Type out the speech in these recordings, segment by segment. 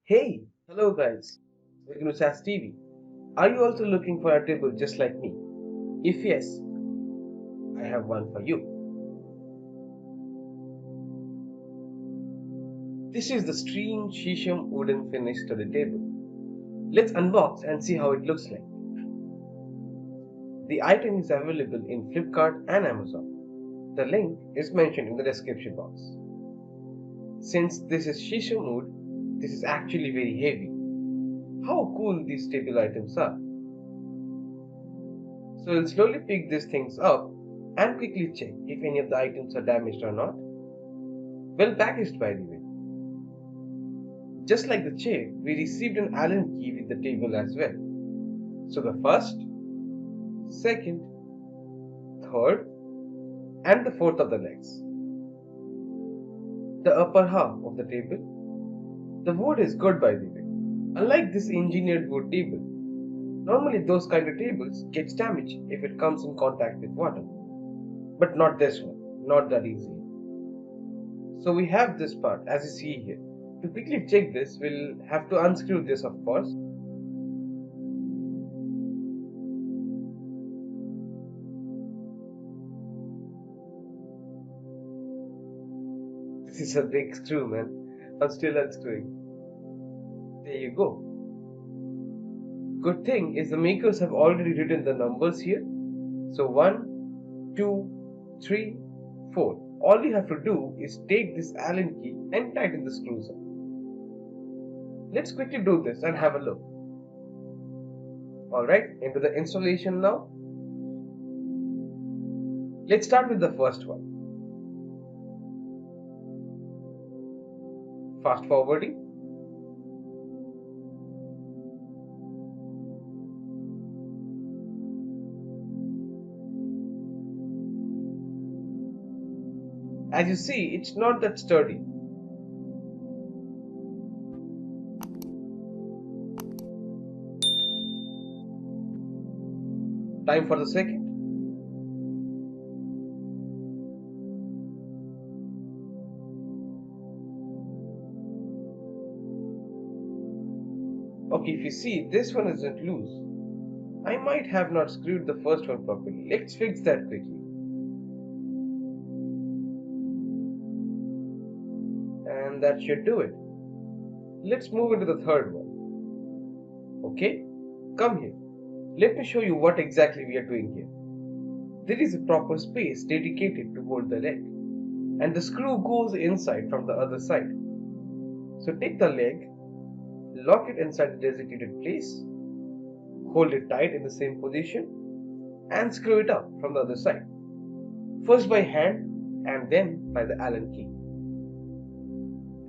Hey, hello guys, welcome to SAS TV. Are you also looking for a table just like me? If yes, I have one for you. This is the Streem Sheesham wooden finish study table. Let's unbox and see how it looks like. The item is available in Flipkart and Amazon. The link is mentioned in the description box. Since this is Sheesham wood, this is actually very heavy. How cool these table items are. So we'll slowly pick these things up and quickly check if any of the items are damaged or not. Well packaged by the way. Just like the chair, we received an Allen key with the table as well. So the first, second, third and the fourth of the legs. The upper half of the table. The wood is good by the way. Unlike this engineered wood table, normally those kind of tables gets damaged if it comes in contact with water. But not this one, not that easily. So we have this part as you see here. To quickly check this, we'll have to unscrew this of course. This is a big screw, man. I'm still unscrewing. There you go. Good thing is the makers have already written the numbers here. So 1, 2, 3, 4. All you have to do is take this Allen key and tighten the screws up. Let's quickly do this and have a look. Alright, into the installation now. Let's start with the first one. Fast forwarding. As you see, it's not that sturdy. Time for the second. Okay, if you see, this one isn't loose. I might have not screwed the first one properly. Let's fix that quickly. And that should do it. Let's move into the third one. Okay, come here. Let me show you what exactly we are doing here. There is a proper space dedicated to hold the leg, and the screw goes inside from the other side. So take the leg, lock it inside the designated place, hold it tight in the same position, and screw it up from the other side. First by hand and then by the Allen key.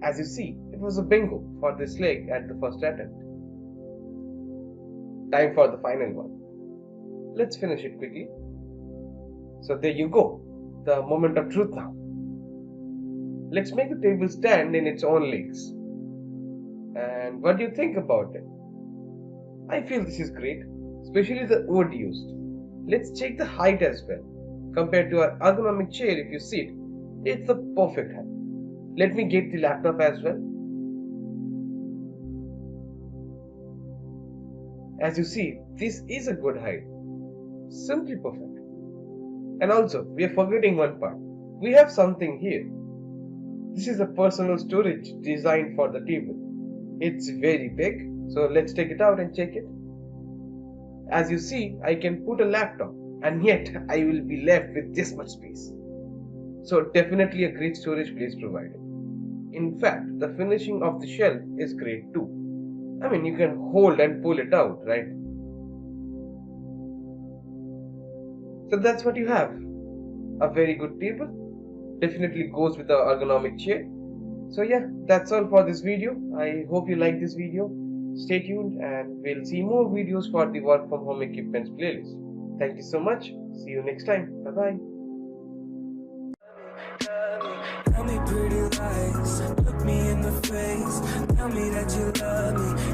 As you see, it was a bingo for this leg at the first attempt. Time for the final one. Let's finish it quickly. So there you go, the moment of truth now. Let's make the table stand in its own legs. And what do you think about it? I feel this is great, especially the wood used. Let's check the height as well. Compared to our ergonomic chair, if you sit, it's the perfect height. Let me get the laptop as well. As you see, this is a good height. Simply perfect. And also, we are forgetting one part. We have something here. This is a personal storage designed for the table. It's very big, so let's take it out and check it. As you see, I can put a laptop, and yet I will be left with this much space. So definitely a great storage place provided. In fact, the finishing of the shelf is great too. I mean, you can hold and pull it out, right? So that's what you have. A very good table. Definitely goes with the ergonomic chair. So yeah, that's all for this video. I hope you like this video. Stay tuned and we'll see more videos for the work from home equipments playlist. Thank you so much. See you next time. Bye bye. Tell me pretty lies, look me in the face, tell me that you love me.